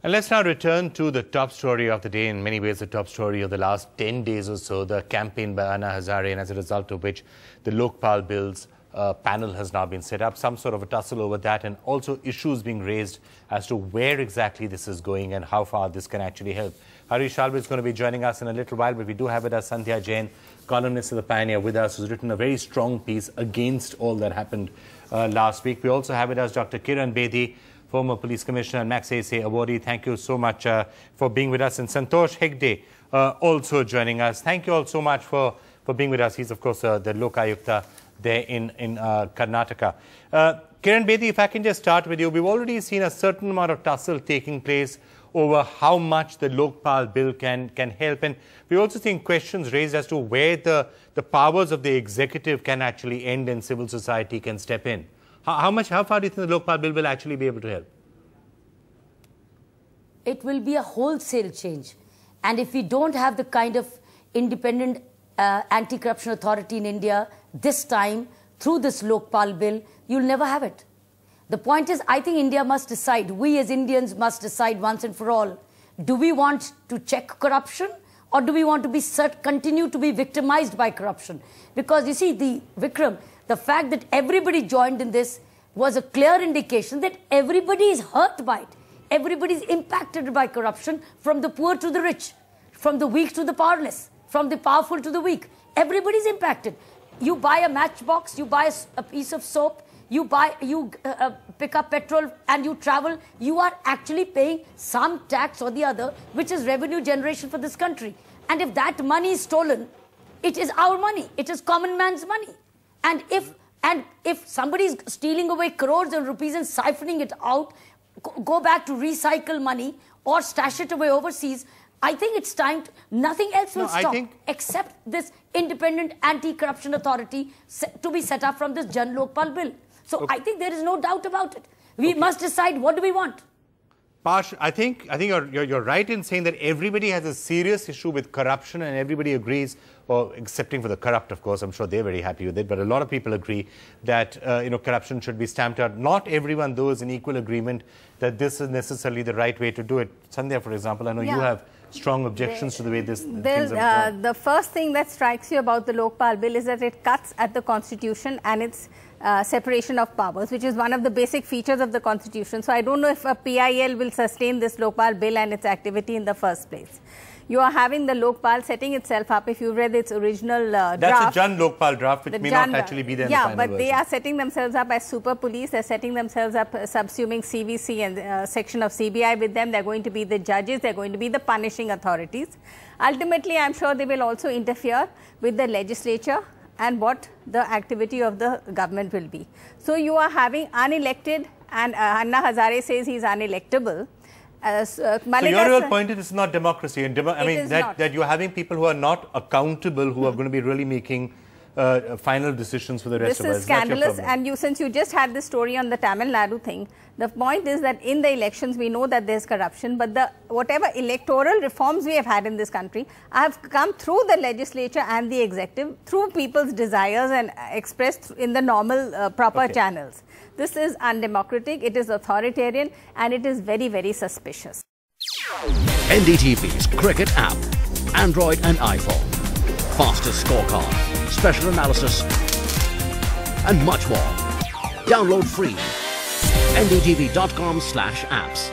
And let's now return to the top story of the day, in many ways the top story of the last 10 days or so, the campaign by Anna Hazare, and as a result of which the Lokpal Bill's panel has now been set up, some sort of a tussle over that, and also issues being raised as to where exactly this is going and how far this can actually help. Harish Shalva is going to be joining us in a little while, but we do have with us Sandhya Jain, columnist of The Pioneer, with us, who's written a very strong piece against all that happened last week. We also have with us Dr. Kiran Bedi, former police commissioner and Magsaysay awardee. Thank you so much for being with us. And Santosh Hegde also joining us. Thank you all so much for being with us. He's, of course, the Lokayukta there in Karnataka. Kiran Bedi, if I can just start with you. We've already seen a certain amount of tussle taking place over how much the Lokpal Bill can help. And we've also seen questions raised as to where the powers of the executive can actually end and civil society can step in. How far do you think the Lokpal Bill will actually be able to help? It will be a wholesale change. And if we don't have the kind of independent anti-corruption authority in India this time, through this Lokpal Bill, you'll never have it. The point is, I think India must decide, we as Indians must decide once and for all, do we want to check corruption or do we want to continue to be victimized by corruption? Because you see, Vikram, the fact that everybody joined in this was a clear indication that everybody is hurt by it. Everybody is impacted by corruption, from the poor to the rich, from the weak to the powerless, from the powerful to the weak. Everybody is impacted. You buy a matchbox, you buy a piece of soap, you pick up petrol and you travel, you are actually paying some tax or the other, which is revenue generation for this country. And if that money is stolen, it is our money. It is common man's money. And if somebody is stealing away crores of rupees and siphoning it out, go back to recycle money or stash it away overseas, I think it's time nothing else will stop except this independent anti-corruption authority to be set up from this Jan Lokpal Bill. So I think there is no doubt about it. We must decide, what do we want? Parsh, I think you're right in saying that everybody has a serious issue with corruption and everybody agrees, or excepting for the corrupt, of course, I'm sure they're very happy with it, but a lot of people agree that corruption should be stamped out. Not everyone, though, is in equal agreement that this is necessarily the right way to do it. Sandhya, for example, I know you have strong objections to the way things have gone. The first thing that strikes you about the Lokpal Bill is that it cuts at the Constitution and its separation of powers, which is one of the basic features of the Constitution. So I don't know if a PIL will sustain this Lokpal Bill and its activity in the first place. You are having the Lokpal setting itself up. If you read its original draft. That's a Jan Lokpal draft, which may not actually be there in the final version. They are setting themselves up as super police. They're setting themselves up subsuming CVC and section of CBI with them. They're going to be the judges. They're going to be the punishing authorities. Ultimately, I'm sure they will also interfere with the legislature and what the activity of the government will be. So you are having unelected, and Anna Hazare says he's unelectable. So your real point is it's not democracy, and that you're having people who are not accountable, who are going to be really making final decisions for the rest of us. This is scandalous, and since you just had this story on the Tamil Nadu thing, the point is that in the elections we know that there's corruption, but whatever electoral reforms we have had in this country have come through the legislature and the executive, through people's desires and expressed in the normal proper channels. This is undemocratic, it is authoritarian, and it is very, very suspicious. NDTV's cricket app, Android and iPhone, fastest scorecard, special analysis, and much more. Download free. NDTV.com/apps.